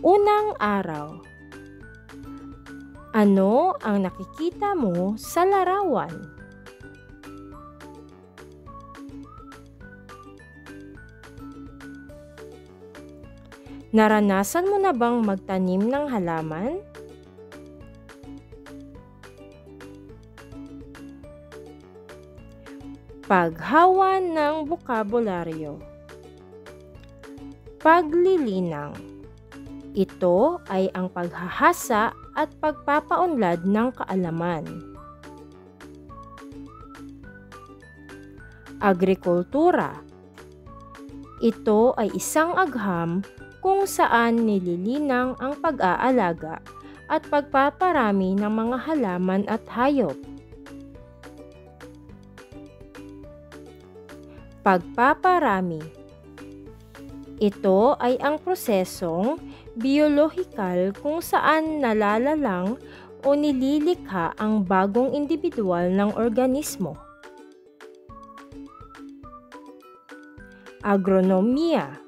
Unang araw. Ano ang nakikita mo sa larawan? Naranasan mo na bang magtanim ng halaman? Paghawa ng bokabularyo. Paglilinang. Ito ay ang paghahasa at pagpapaunlad ng kaalaman. Agrikultura. Ito ay isang agham kung saan nililinang ang pag-aalaga at pagpaparami ng mga halaman at hayop. Pagpaparami. Ito ay ang prosesong biolohikal kung saan nalalalang o nililikha ang bagong individual ng organismo. Agronomiya.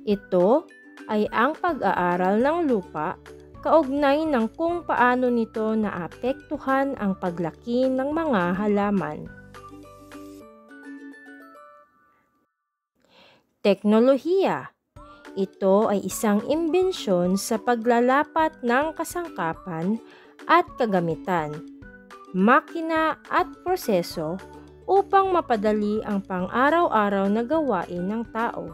Ito ay ang pag-aaral ng lupa kaugnay ng kung paano nito naapektuhan ang paglaki ng mga halaman. Teknolohiya. Ito ay isang imbensyon sa paglalapat ng kasangkapan at kagamitan, makina at proseso upang mapadali ang pang-araw-araw na gawain ng tao.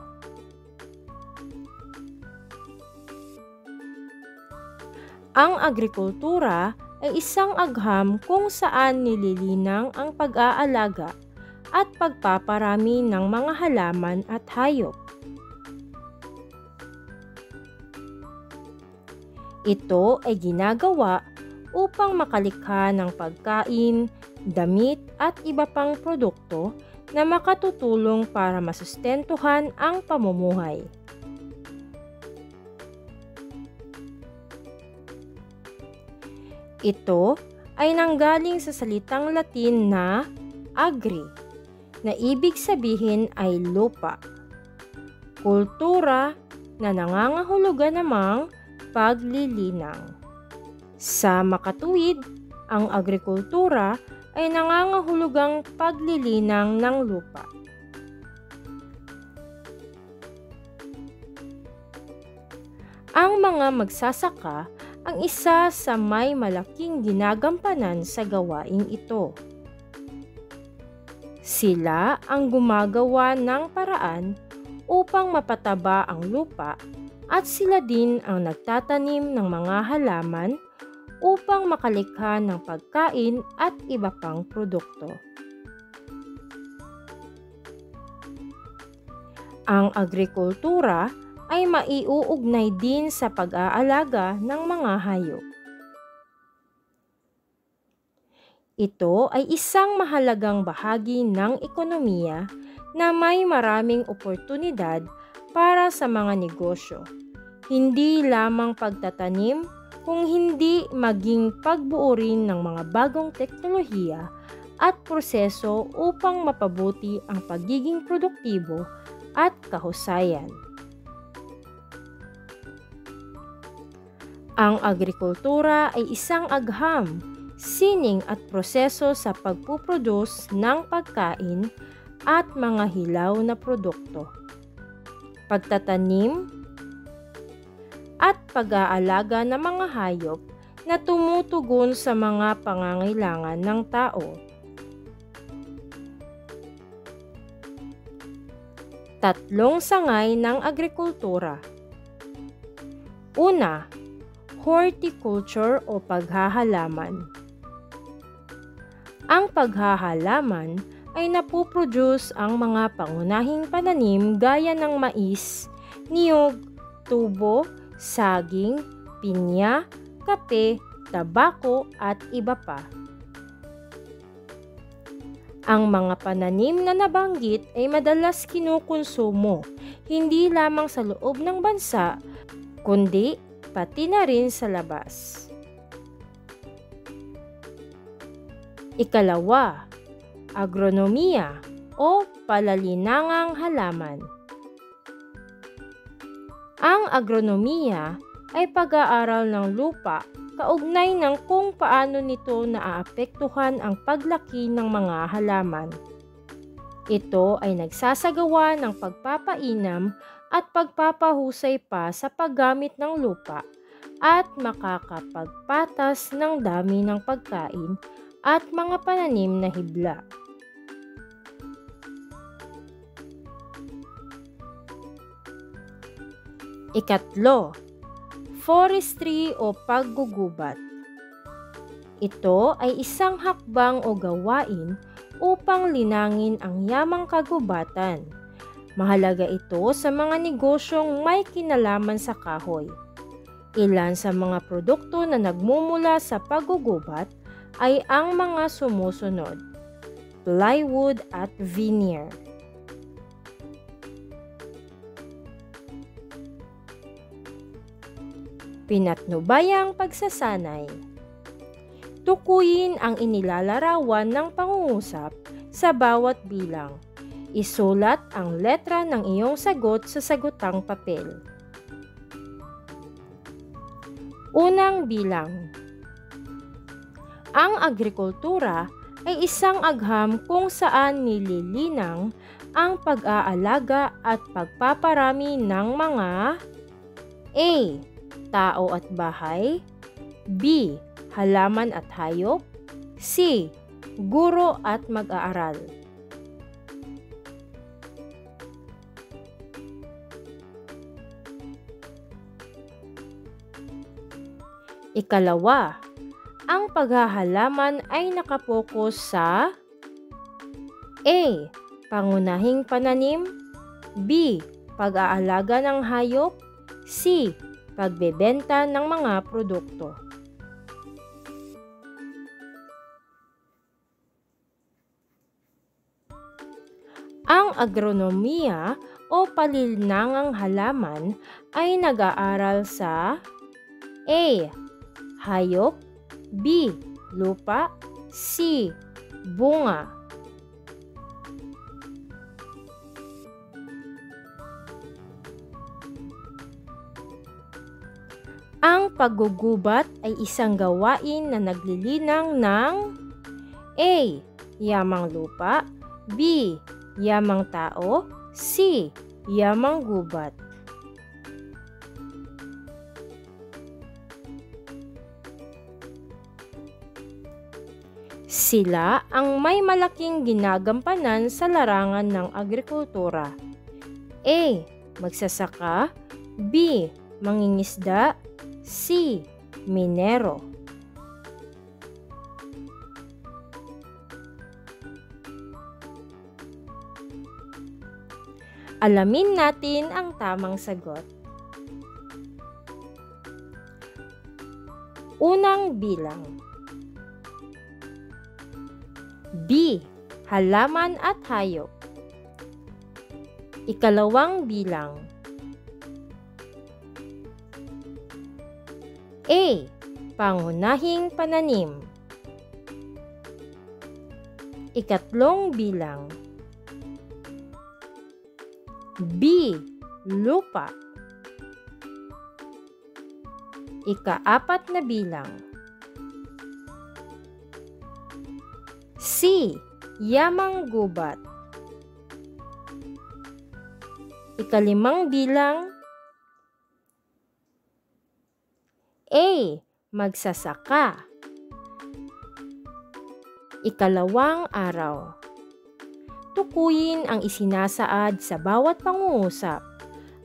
Ang agrikultura ay isang agham kung saan nililinang ang pag-aalaga at pagpaparami ng mga halaman at hayop. Ito ay ginagawa upang makalikha ng pagkain, damit at iba pang produkto na makatutulong para masustentuhan ang pamumuhay. Ito ay nanggaling sa salitang Latin na agri, na ibig sabihin ay lupa. Kultura na nangangahulugan namang paglilinang. Sa makatuwid, ang agrikultura ay nangangahulugang paglilinang ng lupa. Ang mga magsasaka ang isa sa may malaking ginagampanan sa gawaing ito. Sila ang gumagawa ng paraan upang mapataba ang lupa at sila din ang nagtatanim ng mga halaman upang makalikha ng pagkain at iba pang produkto. Ang agrikultura ay maiuugnay din sa pag-aalaga ng mga hayop. Ito ay isang mahalagang bahagi ng ekonomiya na may maraming oportunidad para sa mga negosyo. Hindi lamang pagtatanim, kung hindi maging pagbuo rin ng mga bagong teknolohiya at proseso upang mapabuti ang pagiging produktibo at kahusayan. Ang agrikultura ay isang agham, sining at proseso sa pagpuproduce ng pagkain at mga hilaw na produkto, pagtatanim at pag-aalaga ng mga hayop na tumutugon sa mga pangangailangan ng tao. Tatlong sangay ng agrikultura. Una, horticulture o paghahalaman. Ang paghahalaman ay napuproduce ang mga pangunahing pananim gaya ng mais, niyog, tubo, saging, pinya, kape, tabako at iba pa. Ang mga pananim na nabanggit ay madalas kinukonsumo hindi lamang sa loob ng bansa kundi pati na rin sa labas. Ikalawa, agronomiya o palalinangang halaman. Ang agronomiya ay pag-aaral ng lupa kaugnay ng kung paano nito naaapektuhan ang paglaki ng mga halaman. Ito ay nagsasagawa ng pagpapainam at pagpapahusay pa sa paggamit ng lupa at makakapagpatas ng dami ng pagkain at mga pananim na hibla. Ikatlo, forestry o paggugubat. Ito ay isang hakbang o gawain upang linangin ang yamang kagubatan. Mahalaga ito sa mga negosyong may kinalaman sa kahoy. Ilan sa mga produkto na nagmumula sa paggugubat ay ang mga sumusunod: plywood at veneer. Pinatnubayang pagsasanay. Tukuyin ang inilalarawan ng pangungusap sa bawat bilang. Isulat ang letra ng iyong sagot sa sagutang papel. Unang bilang. Ang agrikultura ay isang agham kung saan nililinang ang pag-aalaga at pagpaparami ng mga A. Tao at bahay, B. Halaman at hayop, C. Guro at mag-aaral. Ikalawa, ang paghahalaman ay nakapokus sa A. Pangunahing pananim, B. Pag-aalaga ng hayop, C. Pagbebenta ng mga produkto. Ang agronomiya o palilinangang halaman ay nag-aaral sa A. Hayop, B. Lupa, C. Bunga. Ang paggugubat ay isang gawain na naglilinang ng A. Yamang lupa, B. Yamang tao, C. Yamang gubat. Sila ang may malaking ginagampanan sa larangan ng agrikultura. A. Magsasaka, B. Mangingisda, C. Minero. Alamin natin ang tamang sagot. Unang bilang. B. Halaman at hayop. Ikalawang bilang. A. Pangunahing pananim. Ikatlong bilang. B. Lupa. Ikaapat na bilang. C. Yamang gubat. Ikalimang bilang. A. Magsasaka. Ikalawang araw. Tukuyin ang isinasaad sa bawat pangungusap.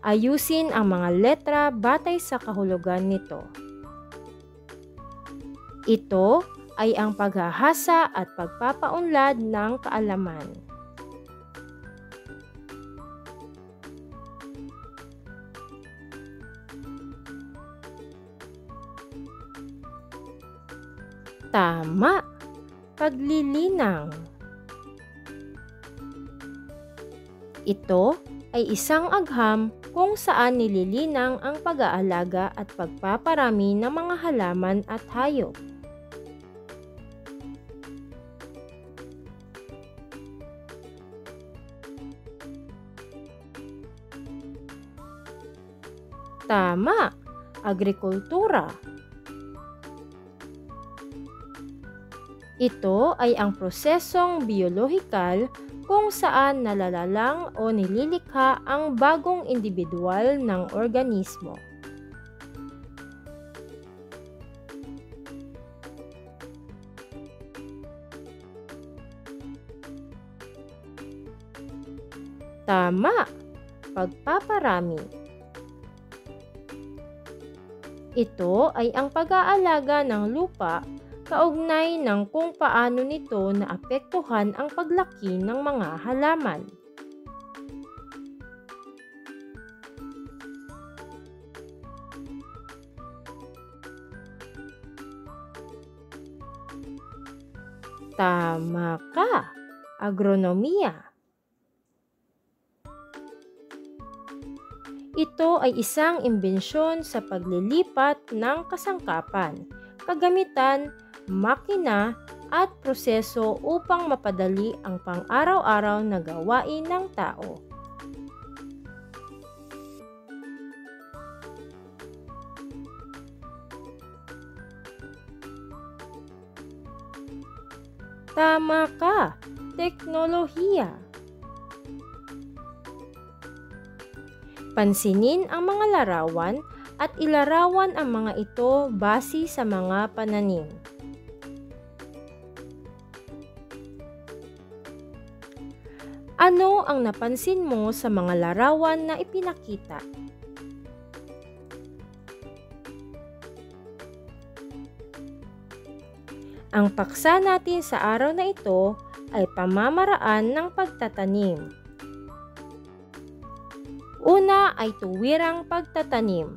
Ayusin ang mga letra batay sa kahulugan nito. Ito ay ang paghahasa at pagpapaunlad ng kaalaman. Tama! Paglilinang. Ito ay isang agham kung saan nililinang ang pag-aalaga at pagpaparami ng mga halaman at hayop. Tama, agrikultura. Ito ay ang prosesong biolohikal kung saan nalalalang o nililikha ang bagong individual ng organismo. Tama, pagpaparami. Ito ay ang pag-aalaga ng lupa kaugnay ng kung paano nito naapektuhan ang paglaki ng mga halaman. Tama ka, agronomiya. Ito ay isang imbensyon sa paglilipat ng kasangkapan, kagamitan, makina at proseso upang mapadali ang pang-araw-araw na gawain ng tao. Tama ka, teknolohiya. Pansinin ang mga larawan at ilarawan ang mga ito base sa mga pananim. Ano ang napansin mo sa mga larawan na ipinakita? Ang paksa natin sa araw na ito ay pamamaraan ng pagtatanim. Una ay tuwirang pagtatanim.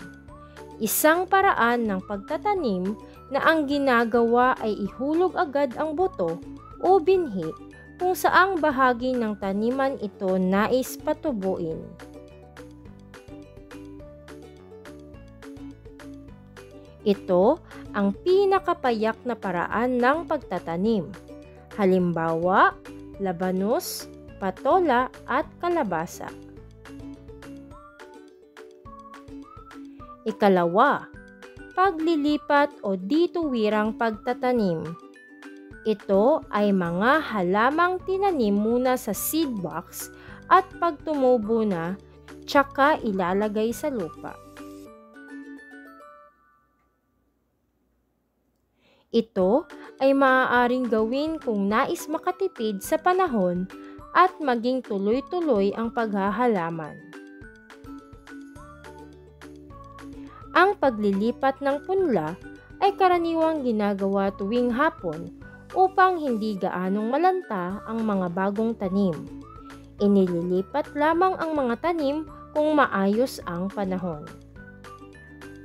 Isang paraan ng pagtatanim na ang ginagawa ay ihulog agad ang buto o binhi kung saang bahagi ng taniman ito nais patubuin. Ito ang pinakapayak na paraan ng pagtatanim. Halimbawa, labanos, patola at kalabasa. Ikalawa, paglilipat o dituwirang pagtatanim. Ito ay mga halamang tinanim muna sa seed box at pag tumubo na, tsaka ilalagay sa lupa. Ito ay maaaring gawin kung nais makatipid sa panahon at maging tuloy-tuloy ang paghahalaman. Ang paglilipat ng punla ay karaniwang ginagawa tuwing hapon upang hindi gaanong malanta ang mga bagong tanim. Inililipat lamang ang mga tanim kung maayos ang panahon.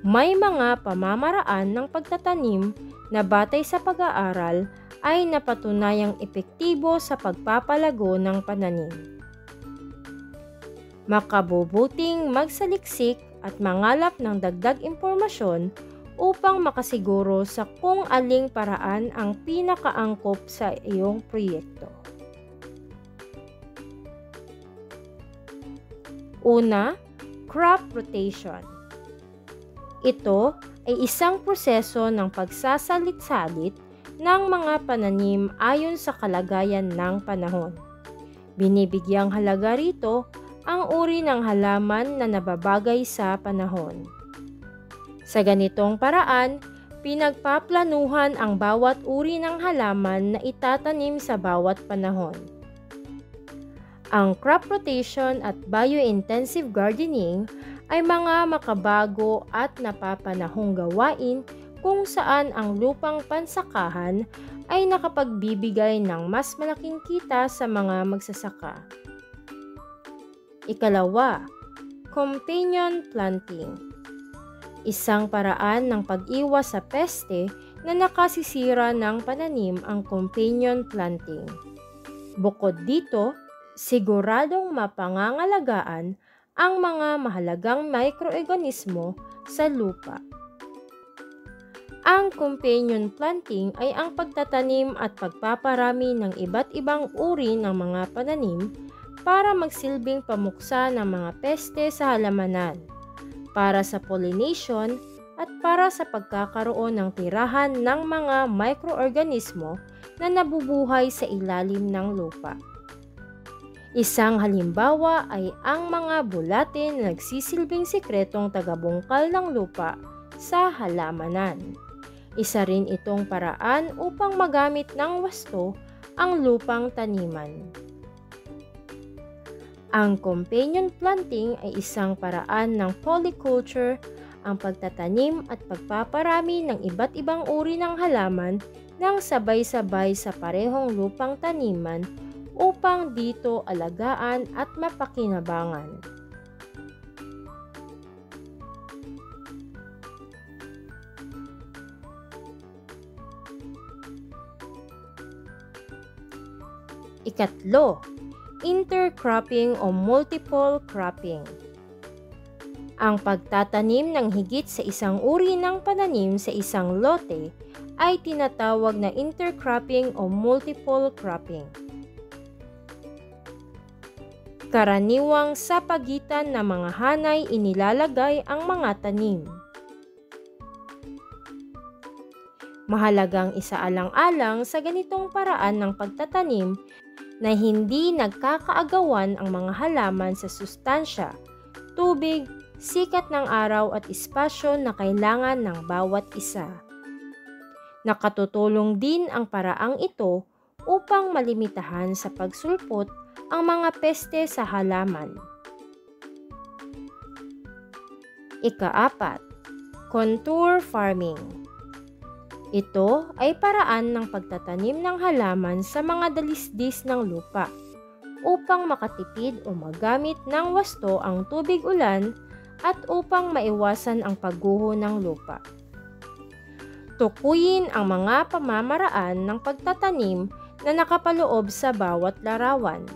May mga pamamaraan ng pagtatanim na batay sa pag-aaral ay napatunayang epektibo sa pagpapalago ng pananim. Makabubuting magsaliksik at mangalap ng dagdag impormasyon upang makasiguro sa kung aling paraan ang pinakaangkop sa iyong proyekto. Una, crop rotation. Ito ay isang proseso ng pagsasalit-salit ng mga pananim ayon sa kalagayan ng panahon. Binibigyang halaga rito ang uri ng halaman na nababagay sa panahon. Sa ganitong paraan, pinagpaplanuhan ang bawat uri ng halaman na itatanim sa bawat panahon. Ang crop rotation at bio-intensive gardening ay mga makabago at napapanahong gawain kung saan ang lupang pansakahan ay nakapagbibigay ng mas malaking kita sa mga magsasaka. Ikalawa, companion planting. Isang paraan ng pag-iwas sa peste na nakasisira ng pananim ang companion planting. Bukod dito, siguradong mapangangalagaan ang mga mahalagang mikroorganismo sa lupa. Ang companion planting ay ang pagtatanim at pagpaparami ng iba't ibang uri ng mga pananim para magsilbing pamuksa ng mga peste sa halamanan. para sa pollination at para sa pagkakaroon ng tirahan ng mga microorganismo na nabubuhay sa ilalim ng lupa. Isang halimbawa ay ang mga bulate na nagsisilbing sikretong tagabungkal ng lupa sa halamanan. Isa rin itong paraan upang magamit ng wasto ang lupang taniman. Ang companion planting ay isang paraan ng polyculture, ang pagtatanim at pagpaparami ng iba't ibang uri ng halaman ng sabay-sabay sa parehong lupang taniman upang dito alagaan at mapakinabangan. Ikatlo, intercropping o multiple cropping. Ang pagtatanim ng higit sa isang uri ng pananim sa isang lote ay tinatawag na intercropping o multiple cropping. Karaniwang sa pagitan ng mga hanay inilalagay ang mga tanim. Mahalagang isaalang-alang sa ganitong paraan ng pagtatanim na hindi nagkakaagawan ang mga halaman sa sustansya, tubig, sikat ng araw at espasyo na kailangan ng bawat isa. Nakatutulong din ang paraang ito upang malimitahan sa pagsulpot ang mga peste sa halaman. Ika-4, contour farming. Ito ay paraan ng pagtatanim ng halaman sa mga dalisdis ng lupa upang makatipid o magamit ng wasto ang tubig ulan at upang maiwasan ang pagguho ng lupa. Tukuyin ang mga pamamaraan ng pagtatanim na nakapaloob sa bawat larawan.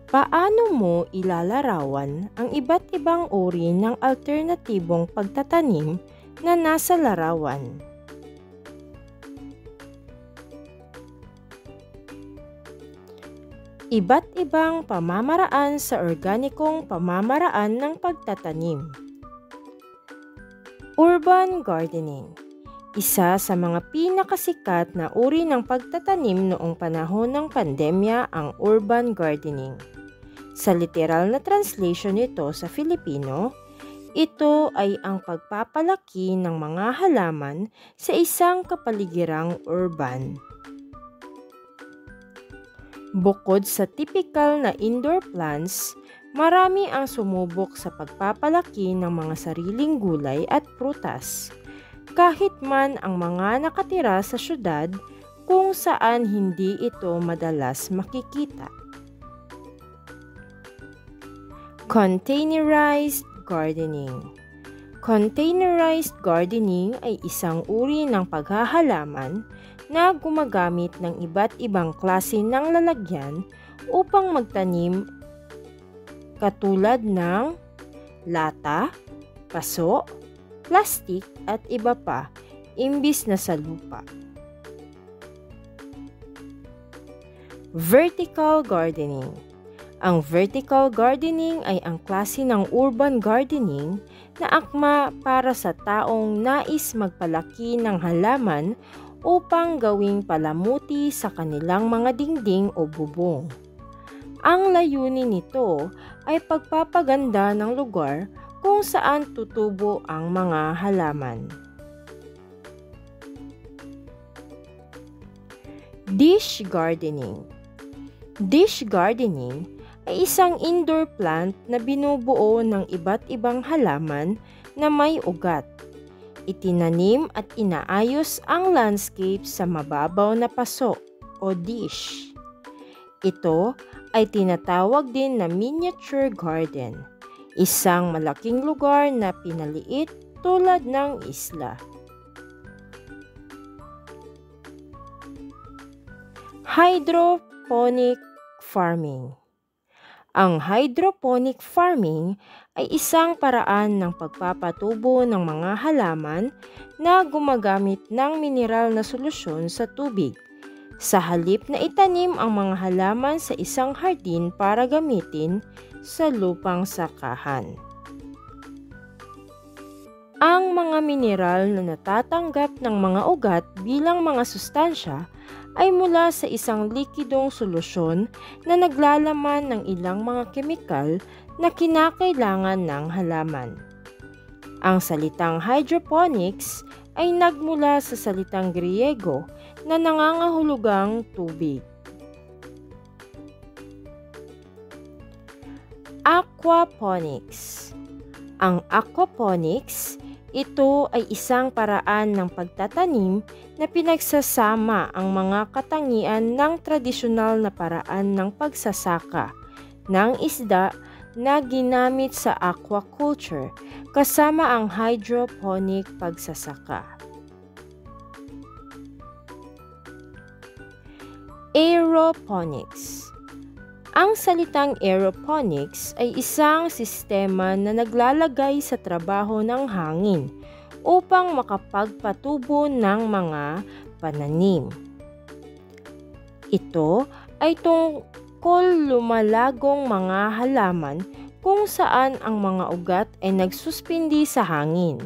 Paano mo ilalarawan ang iba't ibang uri ng alternatibong pagtatanim na nasa larawan? Iba't ibang pamamaraan sa organikong pamamaraan ng pagtatanim. Urban gardening. Isa sa mga pinakasikat na uri ng pagtatanim noong panahon ng pandemya ang urban gardening. Sa literal na translation nito sa Filipino, ito ay ang pagpapalaki ng mga halaman sa isang kapaligirang urban. Bukod sa typical na indoor plants, marami ang sumubok sa pagpapalaki ng mga sariling gulay at prutas, kahit man ang mga nakatira sa syudad kung saan hindi ito madalas makikita. Containerized gardening. Containerized gardening ay isang uri ng paghahalaman na gumagamit ng iba't ibang klase ng lalagyan upang magtanim katulad ng lata, paso, plastik at iba pa imbis na sa lupa. Vertical gardening. Ang vertical gardening ay ang klase ng urban gardening na akma para sa taong nais magpalaki ng halaman upang gawing palamuti sa kanilang mga dingding o bubong. Ang layunin nito ay pagpapaganda ng lugar kung saan tutubo ang mga halaman. Dish gardening. Dish gardening ay isang indoor plant na binubuo ng iba't ibang halaman na may ugat. Itinanim at inaayos ang landscape sa mababaw na paso o dish. Ito ay tinatawag din na miniature garden, isang malaking lugar na pinaliit tulad ng isla. Hydroponic farming. Ang hydroponic farming ay isang paraan ng pagpapatubo ng mga halaman na gumagamit ng mineral na solusyon sa tubig. Sa halip na itanim ang mga halaman sa isang hardin para gamitin sa lupang sakahan. Ang mga mineral na natatanggap ng mga ugat bilang mga sustansya ay mula sa isang likidong solusyon na naglalaman ng ilang mga kemikal na kinakailangan ng halaman. Ang salitang hydroponics ay nagmula sa salitang Griego na nangangahulugang tubig. Aquaponics. Ang aquaponics, ito ay isang paraan ng pagtatanim na pinagsasama ang mga katangian ng tradisyonal na paraan ng pagsasaka ng isda na ginamit sa aquaculture kasama ang hydroponic pagsasaka. Aeroponics. Ang salitang aeroponics ay isang sistema na naglalagay sa trabaho ng hangin upang makapagpatubo ng mga pananim. Ito ay tungkol lumalagong mga halaman kung saan ang mga ugat ay nagsuspindi sa hangin.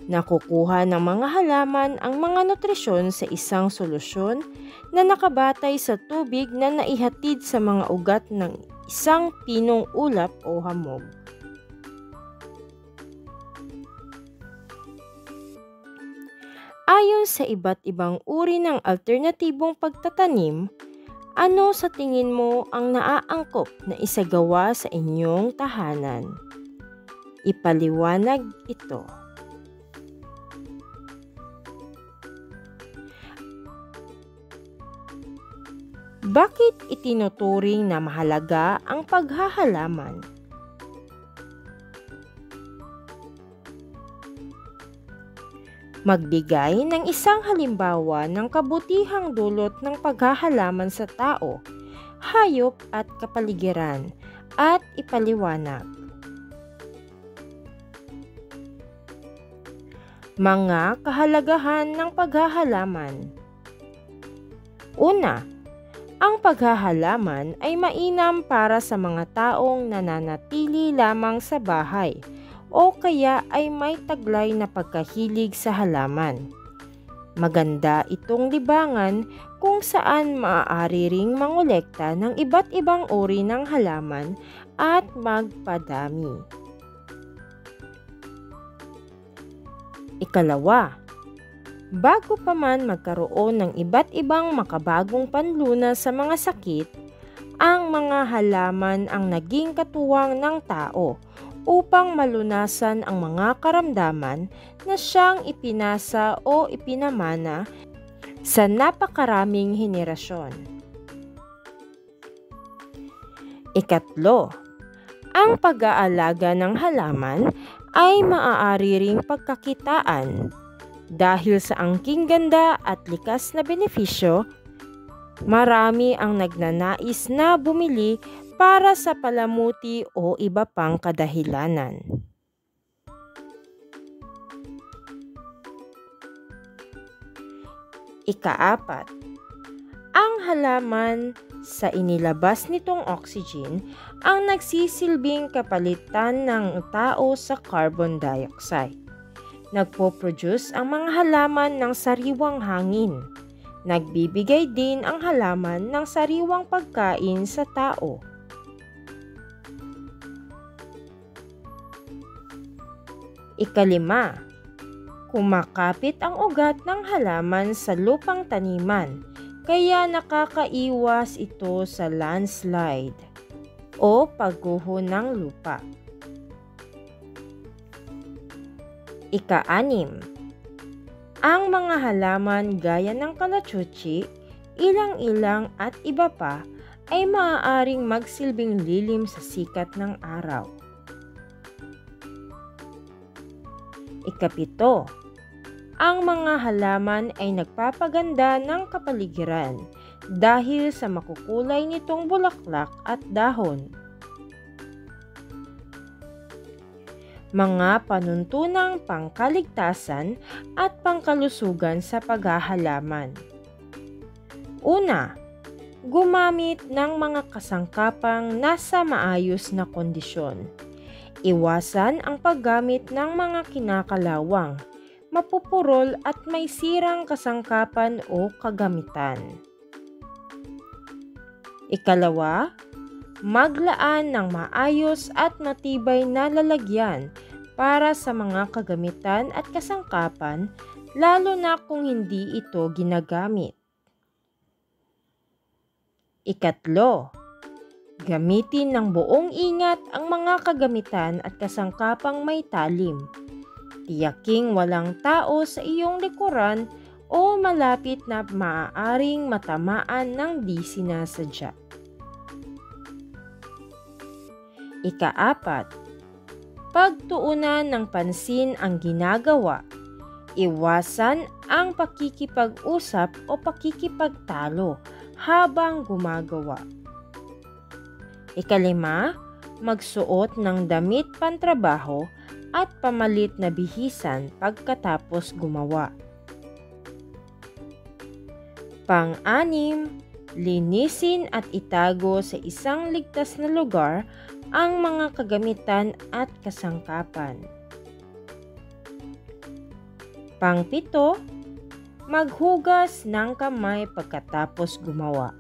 Nakukuha ng mga halaman ang mga nutrisyon sa isang solusyon na nakabatay sa tubig na naihatid sa mga ugat ng isang pinong ulap o hamog. Ayon sa iba't ibang uri ng alternatibong pagtatanim, ano sa tingin mo ang naaangkop na isagawa sa inyong tahanan? Ipaliwanag ito. Bakit itinuturing na mahalaga ang paghahalaman? Magbigay ng isang halimbawa ng kabutihang dulot ng paghahalaman sa tao, hayop at kapaligiran, at ipaliwanag. Mga kahalagahan ng paghahalaman. Una, ang paghahalaman ay mainam para sa mga taong nananatili lamang sa bahay o kaya ay may taglay na pagkahilig sa halaman. Maganda itong libangan kung saan maaari ring mangolekta ng iba't ibang uri ng halaman at magpadami. Ikalawa, bago pa man magkaroon ng iba't ibang makabagong panlunas sa mga sakit, ang mga halaman ang naging katuwang ng tao upang malunasan ang mga karamdaman na siyang ipinasa o ipinamana sa napakaraming henerasyon. Ikatlo, ang pag-aalaga ng halaman ay maaari ring pagkakitaan. Dahil sa angking ganda at likas na benepisyo, marami ang nagnanais na bumili para sa palamuti o iba pang kadahilanan. Ikaapat, ang halaman sa inilabas nitong oxygen ang nagsisilbing kapalitan ng tao sa carbon dioxide. Nagpo-produce ang mga halaman ng sariwang hangin. Nagbibigay din ang halaman ng sariwang pagkain sa tao. Ikalima, kumakapit ang ugat ng halaman sa lupang taniman, kaya nakakaiwas ito sa landslide o pagguho ng lupa. Ika-6, Ang mga halaman gaya ng kalachuchi, ilang-ilang at iba pa ay maaaring magsilbing lilim sa sikat ng araw. Ikapito, ang mga halaman ay nagpapaganda ng kapaligiran dahil sa makukulay nitong bulaklak at dahon. Mga panuntunang pangkaligtasan at pangkalusugan sa paghahalaman. Una, gumamit ng mga kasangkapang nasa maayos na kondisyon. Iwasan ang paggamit ng mga kinakalawang, mapupurol at may sirang kasangkapan o kagamitan. Ikalawa, maglaan ng maayos at matibay na lalagyan para sa mga kagamitan at kasangkapan, lalo na kung hindi ito ginagamit. Ikatlo, gamitin ng buong ingat ang mga kagamitan at kasangkapang may talim. Tiyaking walang tao sa iyong likuran o malapit na maaaring matamaan ng di sinasadya. Ikaapat, pagtuunan ng pansin ang ginagawa. Iwasan ang pakikipag-usap o pakikipagtalo habang gumagawa. Ikalima, magsuot ng damit pantrabaho at pamalit na bihisan pagkatapos gumawa. Pang-anim, linisin at itago sa isang ligtas na lugar ang mga kagamitan at kasangkapan. Pang-pito, maghugas ng kamay pagkatapos gumawa.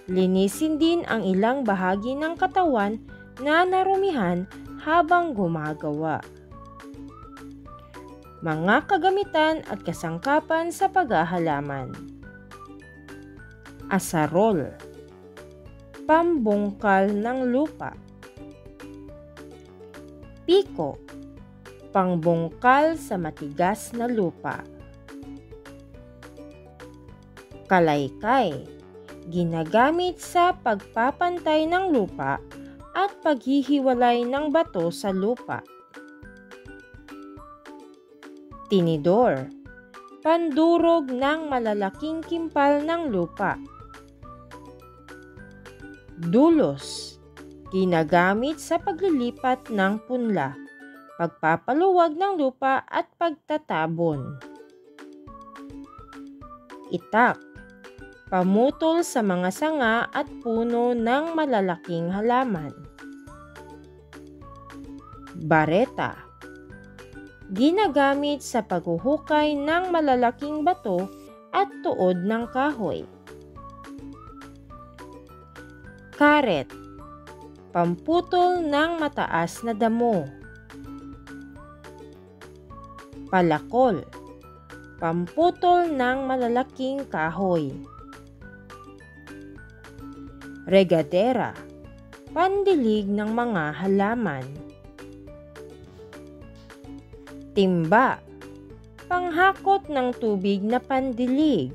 Linisin din ang ilang bahagi ng katawan na narumihan habang gumagawa. Mga kagamitan at kasangkapan sa paghahalaman. Asarol, pambungkal ng lupa. Piko, pangbungkal sa matigas na lupa. Kalaykay, ginagamit sa pagpapantay ng lupa at paghihiwalay ng bato sa lupa. Tinidor, pandurog ng malalaking kimpal ng lupa. Dulos, ginagamit sa paglilipat ng punla, pagpapaluwag ng lupa at pagtatabon. Itak, pamutol sa mga sanga at puno ng malalaking halaman. Bareta, ginagamit sa paghuhukay ng malalaking bato at tuod ng kahoy. Karet, pamputol ng mataas na damo. Palakol, pamputol ng malalaking kahoy. Regadera, pandilig ng mga halaman. Timba, panghakot ng tubig na pandilig.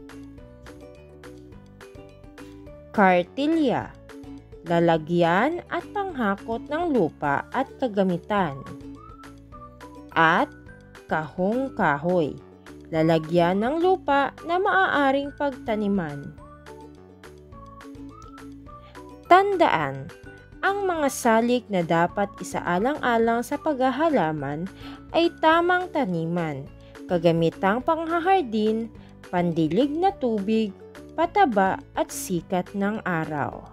Kartilya, lalagyan at panghakot ng lupa at kagamitan. At kahong-kahoy, lalagyan ng lupa na maaaring pagtaniman. Tandaan, ang mga salik na dapat isaalang-alang sa paghahalaman ay tamang taniman, kagamitang panghahardin, pandilig na tubig, pataba at sikat ng araw.